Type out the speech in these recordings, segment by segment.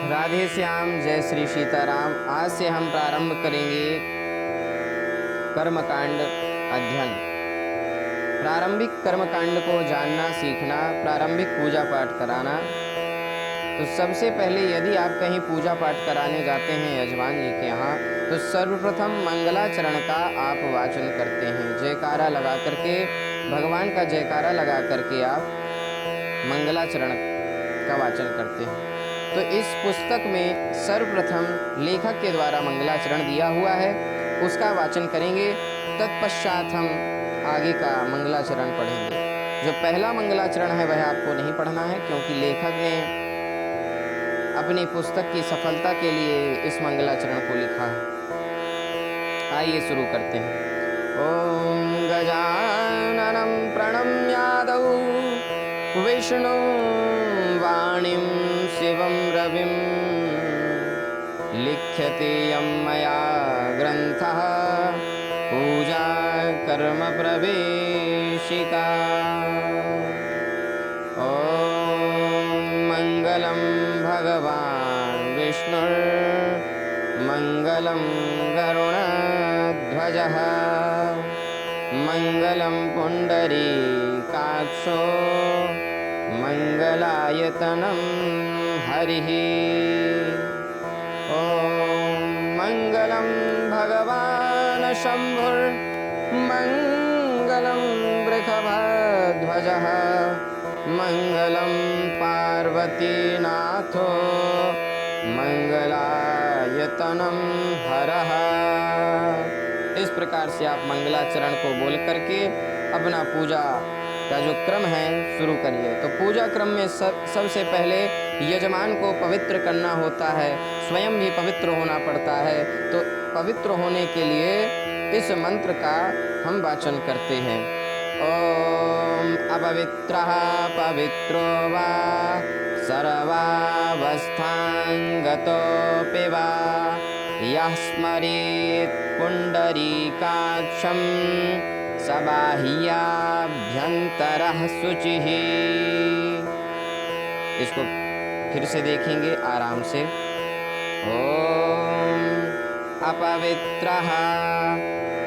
राधे श्याम, जय श्री सीताराम। आज से हम प्रारंभ करेंगे कर्मकांड अध्ययन। प्रारंभिक कर्मकांड को जानना, सीखना, प्रारंभिक पूजा पाठ कराना। तो सबसे पहले यदि आप कहीं पूजा पाठ कराने जाते हैं यजमान जी के यहाँ, तो सर्वप्रथम मंगलाचरण का आप वाचन करते हैं। जयकारा लगा करके, भगवान का जयकारा लगा करके आप मंगलाचरण का वाचन करते हैं। तो इस पुस्तक में सर्वप्रथम लेखक के द्वारा मंगलाचरण दिया हुआ है, उसका वाचन करेंगे। तत्पश्चात हम आगे का मंगलाचरण पढ़ेंगे। जो पहला मंगलाचरण है वह आपको नहीं पढ़ना है, क्योंकि लेखक ने अपनी पुस्तक की सफलता के लिए इस मंगलाचरण को लिखा है। आइए शुरू करते हैं। ओम गजाननं प्रणम्यादौ विष्णु वाणीं शिवं रविं लिख्यते यं मया ग्रन्थः पूजा कर्म प्रवेशिका। ओम मंगलम भगवान विष्णुर्मंगलं गरुड़ध्वजः मंगलं पुंडरीकाक्षो मंगलायतनं हरिः। ओम मंगलं भगवान शंभुर्मंगलं वृषभध्वजः मंगलं पार्वतीनाथो मंगलायतनं हरः। इस प्रकार से आप मंगलाचरण को बोल करके अपना पूजा का जो क्रम है शुरू करिए। तो पूजा क्रम में सबसे पहले यजमान को पवित्र करना होता है, स्वयं भी पवित्र होना पड़ता है। तो पवित्र होने के लिए इस मंत्र का हम वाचन करते हैं। ओम अपवित्रः पवित्रो वा सर्वावस्थां गतोऽपि वा यः स्मरेत् पुण्डरीकाक्षं स बाह्याभ्यन्तरः शुचिः। इसको फिर से देखेंगे आराम से। ओम अपवित्रः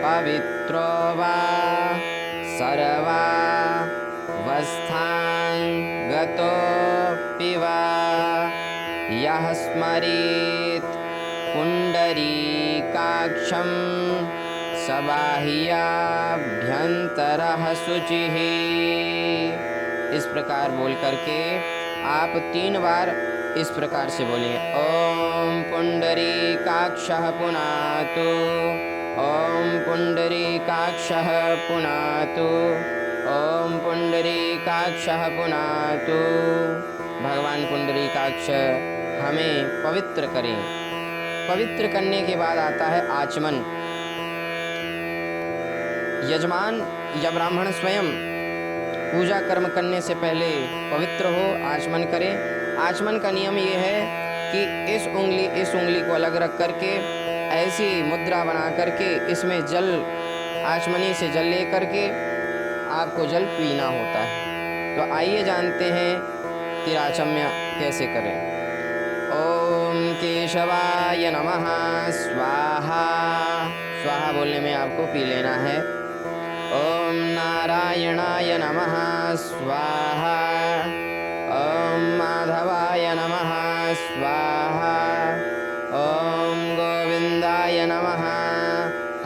पवित्रो वा सर्वावस्थां गतोऽपि वा यः स्मरेत् पुण्डरीकाक्षं स बाह्याभ्यन्तरः शुचिः। इस प्रकार बोल करके आप 3 बार इस प्रकार से बोलेंगे। ओम पुंडरीकाक्षः पुनातु, ओम पुंडरीकाक्षः पुनातु, ओम पुंडरीकाक्षः पुनातु। भगवान पुंडरीकाक्ष हमें पवित्र करें। पवित्र करने के बाद आता है आचमन। यजमान या ब्राह्मण स्वयं पूजा कर्म करने से पहले पवित्र हो, आचमन करे। आचमन का नियम ये है कि इस उंगली को अलग रख करके ऐसी मुद्रा बना करके इसमें जल, आचमनी से जल ले करके आपको जल पीना होता है। तो आइए जानते हैं तिराचम्य कैसे करें। ओम केशवाय नमः स्वाहा। स्वाहा बोलने में आपको पी लेना है। ओम नारायणाय नमः स्वाहा। ओम माधवाय नमः स्वाहा। ओम गोविंदाय नमः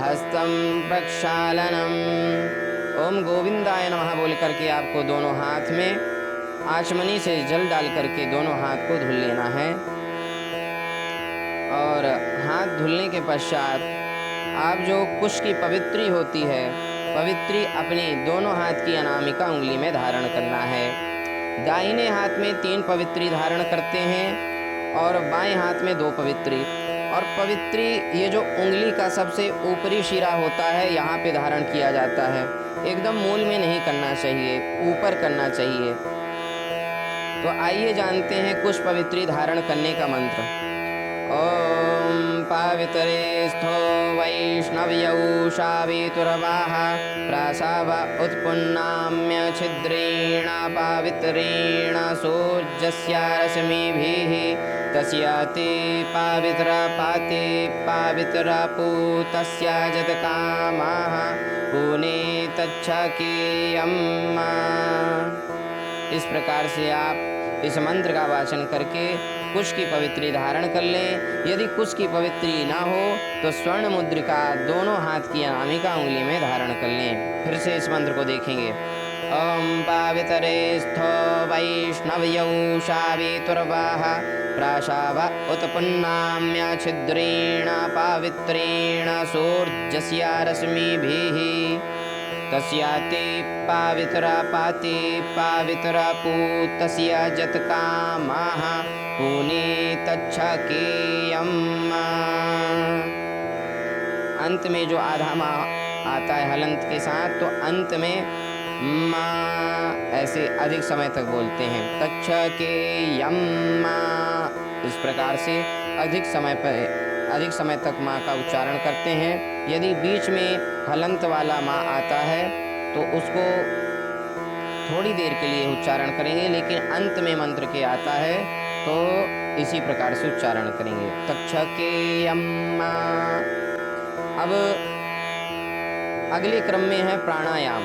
हस्तं प्रक्षालनम्। ओम गोविंदाय नमः बोल करके आपको दोनों हाथ में आचमनी से जल डाल करके दोनों हाथ को धुल लेना है। और हाथ धुलने के पश्चात आप जो कुश की पवित्री होती है, पवित्री अपनी दोनों हाथ की अनामिका उंगली में धारण करना है। दाहिने हाथ में 3 पवित्री धारण करते हैं और बाएं हाथ में 2 पवित्री। और पवित्री ये जो उंगली का सबसे ऊपरी शिरा होता है, यहाँ पे धारण किया जाता है। एकदम मूल में नहीं करना चाहिए, ऊपर करना चाहिए। तो आइए जानते हैं कुश पवित्री धारण करने का मंत्र। ओम पावित्रे स्थो वैष्णव्यौ शावितुर्वाः प्रसव उत्पुन्नाम्य छिद्र छिद्रेण पावित्रेण सूर्यस्य रश्मिभिः तस्य ते पावित्रा पाते पावित्रा पूतस्य जतकामः पुने तच्छकेयम्। इस प्रकार से आप इस मंत्र का वाचन करके कुश की पवित्री धारण कर लें। यदि कुश की पवित्री ना हो तो स्वर्ण मुद्रिका दोनों हाथ की अनामिका उंगली में धारण कर लें। फिर से इस मंत्र को देखेंगे। ओम पावितरे स्थो वैष्णव्यौ शावितुर्वाह प्राशाव उत्पन्नाम्य छिद्रेण पावित्रेण सूर्यस्य रश्मिभिः तस्य ते पावित्रा पाते पावित्रा पूतस्य जतकामः पुने तच्छकेयम्। अंत में जो आधा माँ आता है हलंत के साथ, तो अंत में माँ ऐसे अधिक समय तक बोलते हैं। तच्छकेयम्। इस प्रकार से अधिक समय तक माँ का उच्चारण करते हैं। यदि बीच में हलंत वाला माँ आता है तो उसको थोड़ी देर के लिए उच्चारण करेंगे, लेकिन अंत में मंत्र के आता है तो इसी प्रकार से उच्चारण करेंगे। तच्छकेयम्। अब अगले क्रम में है प्राणायाम।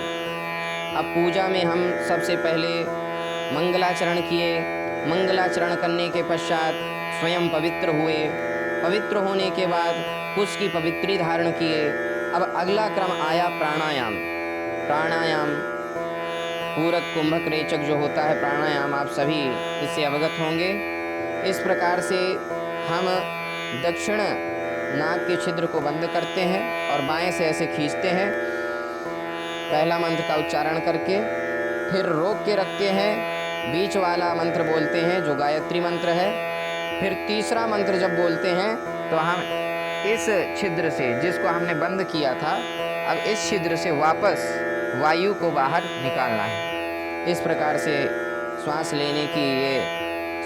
अब पूजा में हम सबसे पहले मंगलाचरण किए। मंगलाचरण करने के पश्चात स्वयं पवित्र हुए। पवित्र होने के बाद कुश की पवित्री धारण किए। अब अगला क्रम आया प्राणायाम। प्राणायाम पूरक कुंभक रेचक जो होता है प्राणायाम, आप सभी इससे अवगत होंगे। इस प्रकार से हम दक्षिण नाक के छिद्र को बंद करते हैं और बाएं से ऐसे खींचते हैं पहला मंत्र का उच्चारण करके, फिर रोक के रखते हैं, बीच वाला मंत्र बोलते हैं जो गायत्री मंत्र है। फिर तीसरा मंत्र जब बोलते हैं तो हम इस छिद्र से, जिसको हमने बंद किया था, अब इस छिद्र से वापस वायु को बाहर निकालना है। इस प्रकार से श्वास लेने की, ये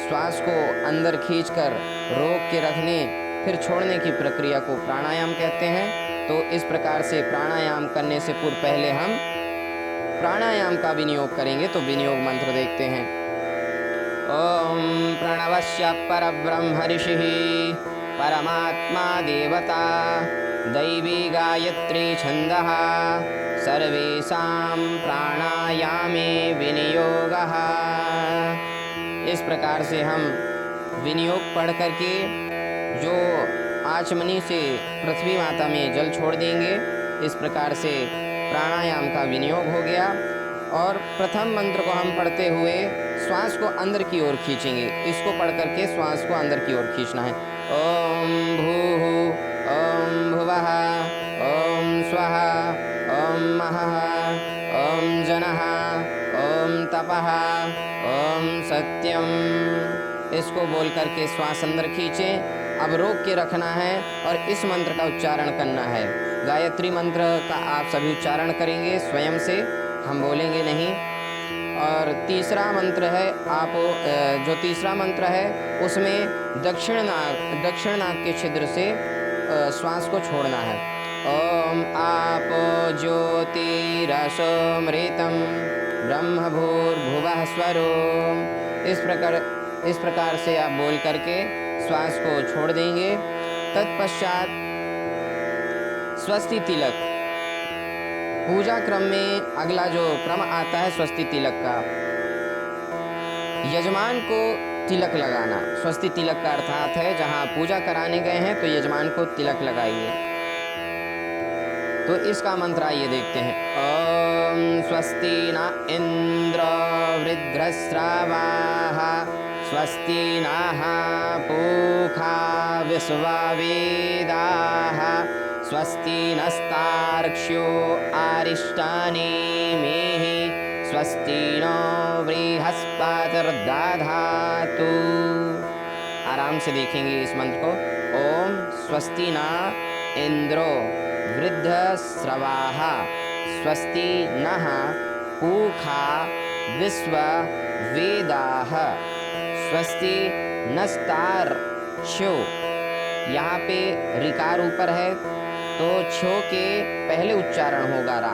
श्वास को अंदर खींचकर रोक के रखने फिर छोड़ने की प्रक्रिया को प्राणायाम कहते हैं। तो इस प्रकार से प्राणायाम करने से पूर्व पहले हम प्राणायाम का विनियोग करेंगे। तो विनियोग मंत्र देखते हैं। ओम प्रणवस्य परब्रह्म ऋषिः परमात्मा देवता दैवी गायत्री छंदः सर्वेषां प्राणायामे विनियोगः। इस प्रकार से हम विनियोग पढ़ करके जो आचमनी से पृथ्वी माता में जल छोड़ देंगे। इस प्रकार से प्राणायाम का विनियोग हो गया। और प्रथम मंत्र को हम पढ़ते हुए श्वास को अंदर की ओर खींचेंगे। इसको पढ़ करके श्वास को अंदर की ओर खींचना है। ओम भूः ओम भुवः ओम स्वः ओम महः ओम जनः ओम तपः ओम सत्यम। इसको बोल करके श्वास अंदर खींचें। अब रोक के रखना है और इस मंत्र का उच्चारण करना है। गायत्री मंत्र का आप सभी उच्चारण करेंगे स्वयं से, हम बोलेंगे नहीं। और तीसरा मंत्र है, आप जो तीसरा मंत्र है उसमें दक्षिण नाक के छिद्र से श्वास को छोड़ना है। ओम आपो ज्योतिरसोमृतं ब्रह्म भूर्भुवः स्वरोम। इस प्रकार से आप बोल करके श्वास को छोड़ देंगे। तत्पश्चात स्वस्ति तिलक। पूजा क्रम में अगला जो क्रम आता है स्वस्ति तिलक का। यजमान को तिलक लगाना। स्वस्ति तिलक का अर्थात है जहाँ पूजा कराने गए हैं तो यजमान को तिलक लगाइए। तो इसका मंत्र आइए देखते हैं। ओम स्वस्ति न इंद्र वृद्धस्रावाः स्वस्ति नः पूषा विश्ववेदाः स्वस्ति नस्तार्क्ष्यो अरिष्टानेमिः स्वस्ति नो बृहस्पतिर्दधातु। आराम से देखेंगे इस मंत्र को। ओम स्वस्ति न इंद्रो वृद्धस्रवाः स्वस्ति नः पूषा विश्ववेदाः स्वस्ति नस्तार्क्ष्यो। यहाँ पे रिकार ऊपर है तो छो के पहले उच्चारण होगा रा,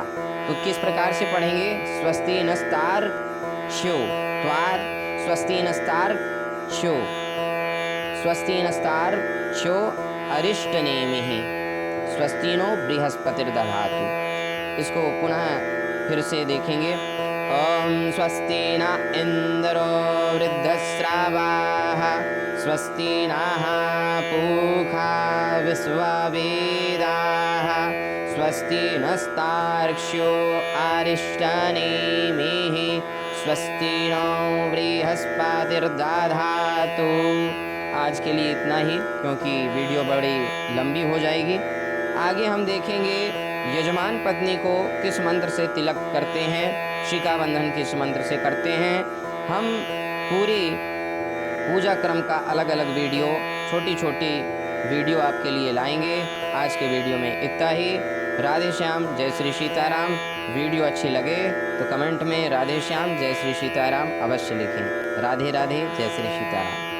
तो किस प्रकार से पढ़ेंगे? स्वस्ति नस्तार श्यो, त्वार स्वस्ति नस्तार श्यो, स्वस्ति नस्तार श्यो अरिष्ट नेमिः स्वस्ति नो बृहस्पतिर्दधातु। इसको पुनः फिर से देखेंगे। ओम स्वस्ति न इंद्रो वृद्धश्रावाः स्वस्ति नः पूषा विश्ववेदाः स्वस्ति नस्तार्क्ष्यो अरिष्टनेमिः स्वस्ति नो बृहस्पतिर्दधातु। आज के लिए इतना ही, क्योंकि वीडियो बड़ी लंबी हो जाएगी। आगे हम देखेंगे यजमान पत्नी को किस मंत्र से तिलक करते हैं, शिखा बंधन किस मंत्र से करते हैं। हम पूरी पूजा क्रम का अलग अलग वीडियो, छोटी छोटी वीडियो आपके लिए लाएंगे। आज के वीडियो में इतना ही। राधे श्याम, जय श्री सीताराम। वीडियो अच्छी लगे तो कमेंट में राधे श्याम जय श्री सीताराम अवश्य लिखें। राधे राधे, जय श्री सीताराम।